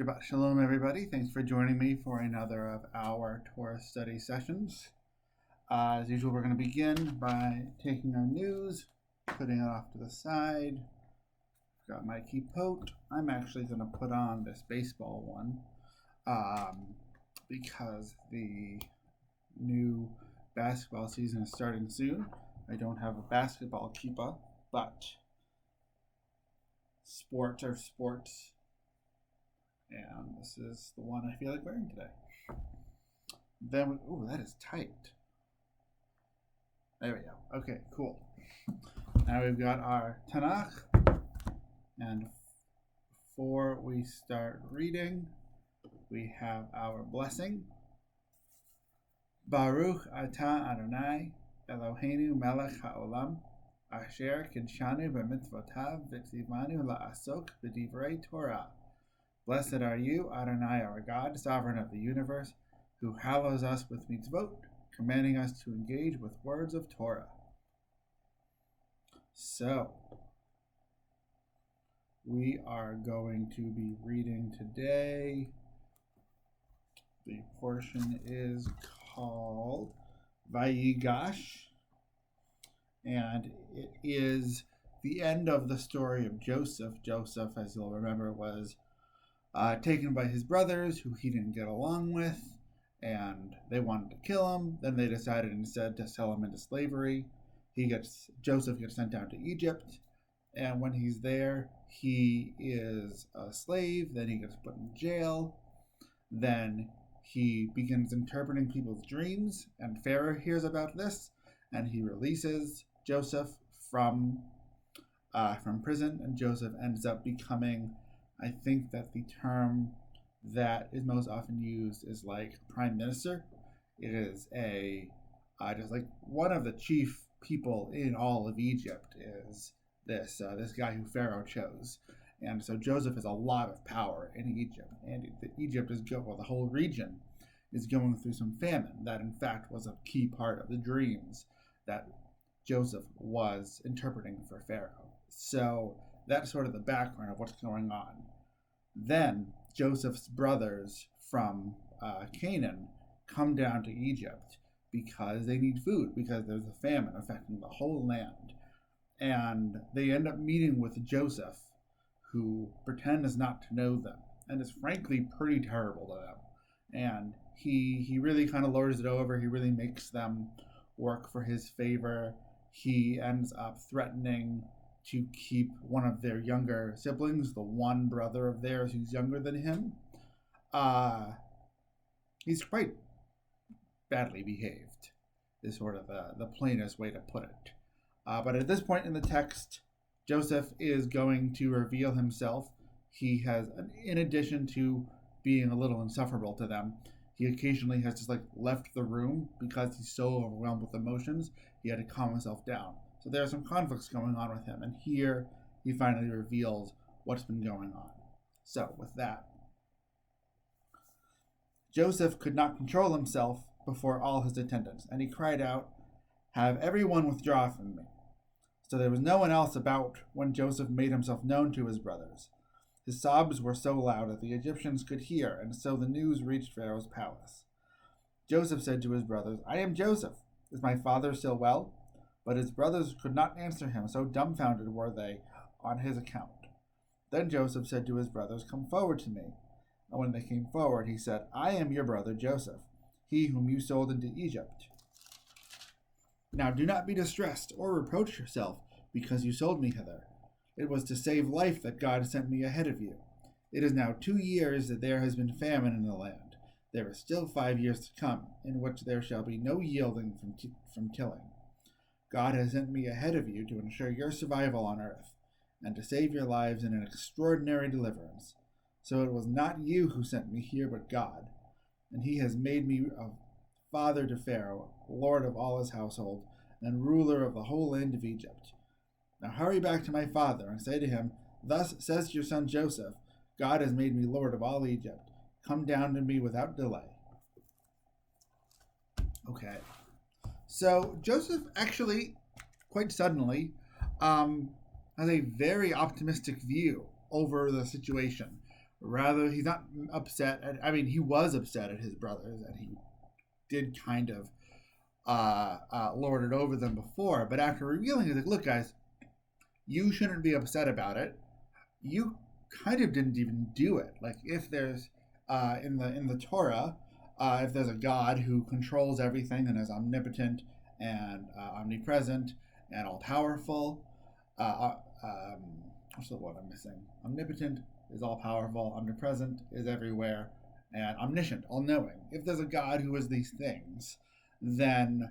Shabbat Shalom, everybody. Thanks for joining me for another of our Torah Study sessions. As usual, we're going to begin by taking our news, putting it off to the side. Got my kippot. I'm actually going to put on this baseball one because the new basketball season is starting soon. I don't have a basketball kippah, but sports are sports. And this is the one I feel like wearing today. Then, ooh, that is tight. There we go. Okay, cool. Now we've got our Tanakh. And before we start reading, we have our blessing. Baruch atah Adonai, Eloheinu melech haolam, asher kidshanu b'mitzvotav v'tzivanu la'asok b'divrei Torah. Blessed are you, Adonai, our God, sovereign of the universe, who hallows us with mitzvot, commanding us to engage with words of Torah. So, we are going to be reading today. The portion is called Vayiggash, and it is the end of the story of Joseph. Joseph, as you'll remember, was taken by his brothers, who he didn't get along with, and they wanted to kill him. Then they decided instead to sell him into slavery. Joseph gets sent down to Egypt, and when he's there, he is a slave. Then he gets put in jail. Then he begins interpreting people's dreams, and Pharaoh hears about this, and he releases Joseph from prison, and Joseph ends up becoming, I think that the term that is most often used is like prime minister. It is just like one of the chief people in all of Egypt is this guy who Pharaoh chose. And so Joseph has a lot of power in Egypt. And Egypt is the whole region is going through some famine. That in fact was a key part of the dreams that Joseph was interpreting for Pharaoh. So that's sort of the background of what's going on. Then Joseph's brothers from Canaan come down to Egypt because they need food, because there's a famine affecting the whole land. And they end up meeting with Joseph, who pretends not to know them, and is frankly pretty terrible to them. And he really kind of lords it over. He really makes them work for his favor. He ends up threatening to keep one of their younger siblings, the one brother of theirs who's younger than him. He's quite badly behaved, is sort of the plainest way to put it. But at this point in the text, Joseph is going to reveal himself. He has, in addition to being a little insufferable to them, he occasionally has just left the room because he's so overwhelmed with emotions. He had to calm himself down. So there are some conflicts going on with him, and here he finally reveals what's been going on. So with that, Joseph could not control himself before all his attendants, and he cried out, "Have everyone withdraw from me." So there was no one else about when Joseph made himself known to his brothers. His sobs were so loud that the Egyptians could hear, and so the news reached Pharaoh's palace. Joseph said to his brothers, "I am Joseph. Is my father still well?" But his brothers could not answer him, so dumbfounded were they on his account. Then Joseph said to his brothers, "Come forward to me." And when they came forward, he said, "I am your brother Joseph, he whom you sold into Egypt. Now do not be distressed or reproach yourself because you sold me hither. It was to save life that God sent me ahead of you. It is now 2 years that there has been famine in the land. There is still 5 years to come, in which there shall be no yielding from tilling. God has sent me ahead of you to ensure your survival on earth, and to save your lives in an extraordinary deliverance. So it was not you who sent me here, but God, and he has made me a father to Pharaoh, lord of all his household, and ruler of the whole land of Egypt. Now hurry back to my father, and say to him, 'Thus says your son Joseph, God has made me lord of all Egypt. Come down to me without delay.'" Okay. So Joseph actually, quite suddenly, has a very optimistic view over the situation. Rather, he's not upset. He was upset at his brothers, and he did kind of lord it over them before. But after revealing, he's like, "Look, guys, you shouldn't be upset about it. You kind of didn't even do it. Like, if there's in the Torah, if there's a God who controls everything and is omnipotent and omnipresent and all powerful, what's the word I'm missing? Omnipotent is all powerful, omnipresent is everywhere, and omniscient, all knowing. If there's a God who is these things, then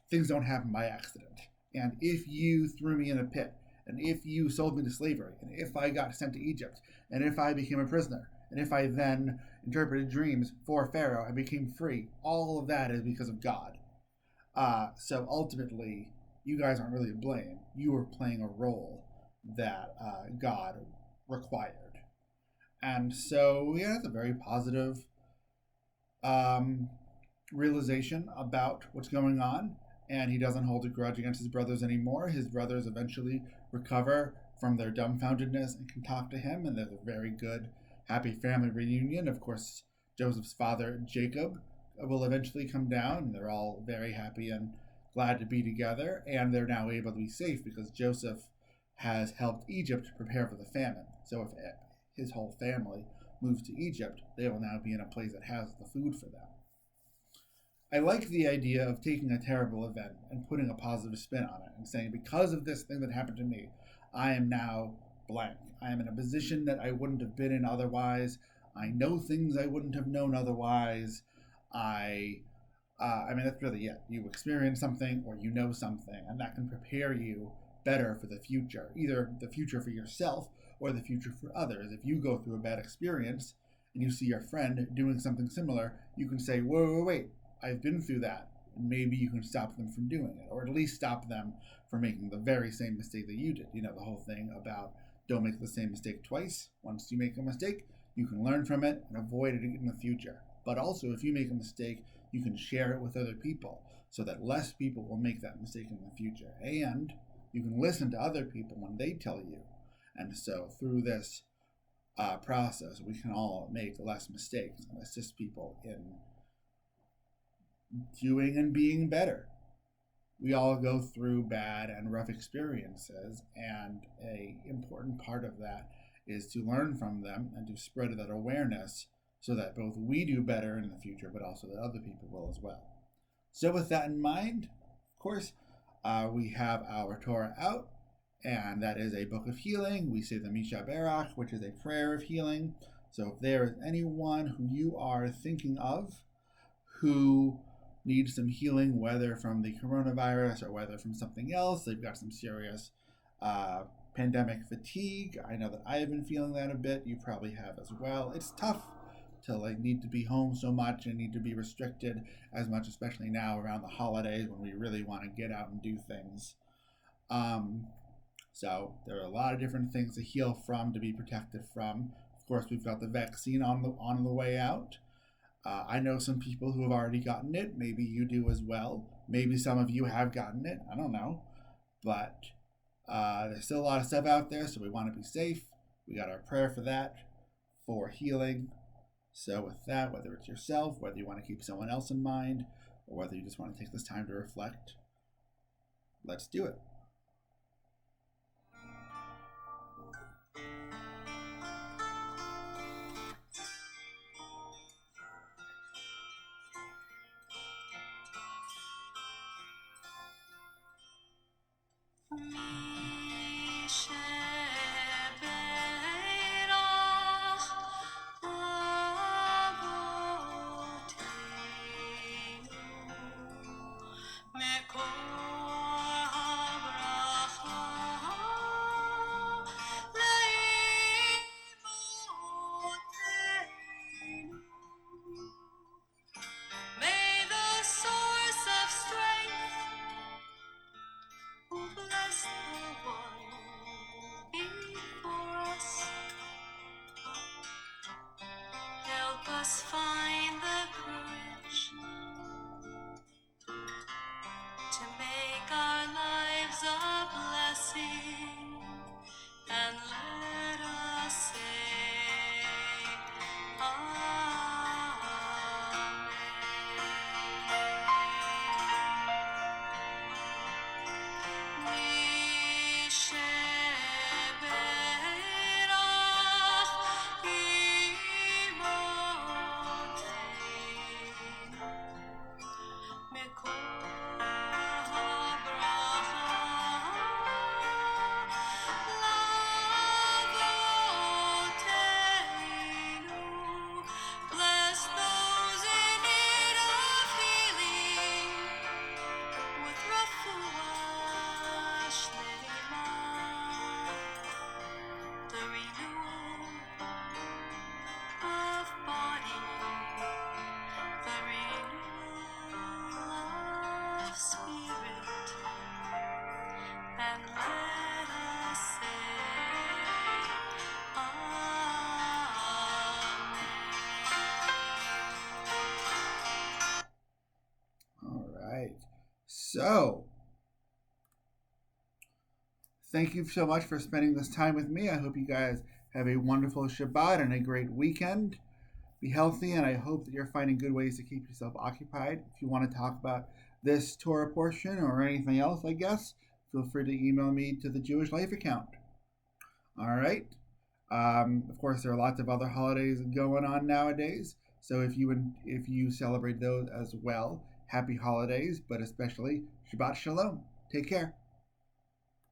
things don't happen by accident. And if you threw me in a pit, and if you sold me to slavery, and if I got sent to Egypt, and if I became a prisoner, and if I then interpreted dreams for Pharaoh and became free, all of that is because of God. So ultimately, you guys aren't really to blame. You were playing a role that God required. And so, yeah, it's a very positive realization about what's going on. And he doesn't hold a grudge against his brothers anymore. His brothers eventually recover from their dumbfoundedness and can talk to him, and there's a very good, happy family reunion. Of course, Joseph's father, Jacob, will eventually come down, and they're all very happy and glad to be together, and they're now able to be safe because Joseph has helped Egypt prepare for the famine. So if his whole family moves to Egypt, they will now be in a place that has the food for them. I like the idea of taking a terrible event and putting a positive spin on it and saying, because of this thing that happened to me, I am now blank. I am in a position that I wouldn't have been in otherwise. I know things I wouldn't have known otherwise. That's really it. You experience something or you know something, and that can prepare you better for the future, either the future for yourself or the future for others. If you go through a bad experience and you see your friend doing something similar, you can say, wait, I've been through that. And maybe you can stop them from doing it, or at least stop them from making the very same mistake that you did. You know, the whole thing about don't make the same mistake twice. Once you make a mistake, you can learn from it and avoid it in the future. But also, if you make a mistake, you can share it with other people so that less people will make that mistake in the future. And you can listen to other people when they tell you. And so through this process, we can all make less mistakes and assist people in doing and being better. We all go through bad and rough experiences, and an important part of that is to learn from them and to spread that awareness so that both we do better in the future, but also that other people will as well. So with that in mind, of course, we have our Torah out, and that is a book of healing. We say the Misha Berach, which is a prayer of healing. So if there is anyone who you are thinking of who needs some healing, whether from the coronavirus or whether from something else, they've got some serious pandemic fatigue. I know that I have been feeling that a bit. You probably have as well. It's tough to need to be home so much and need to be restricted as much, especially now around the holidays when we really want to get out and do things. So there are a lot of different things to heal from, to be protected from. Of course, we've got the vaccine on the way out. I know some people who have already gotten it. Maybe you do as well. Maybe some of you have gotten it. I don't know. But there's still a lot of stuff out there, so we want to be safe. We got our prayer for that, for healing. So with that, whether it's yourself, whether you want to keep someone else in mind, or whether you just want to take this time to reflect, let's do it. Us find the courage to make our lives a blessing, and let us say So, thank you so much for spending this time with me. I hope you guys have a wonderful Shabbat and a great weekend. Be healthy, and I hope that you're finding good ways to keep yourself occupied. If you want to talk about this Torah portion or anything else, I guess, feel free to email me to the Jewish Life account. All right. Of course, there are lots of other holidays going on nowadays. So if you celebrate those as well, happy holidays, but especially Shabbat Shalom. Take care.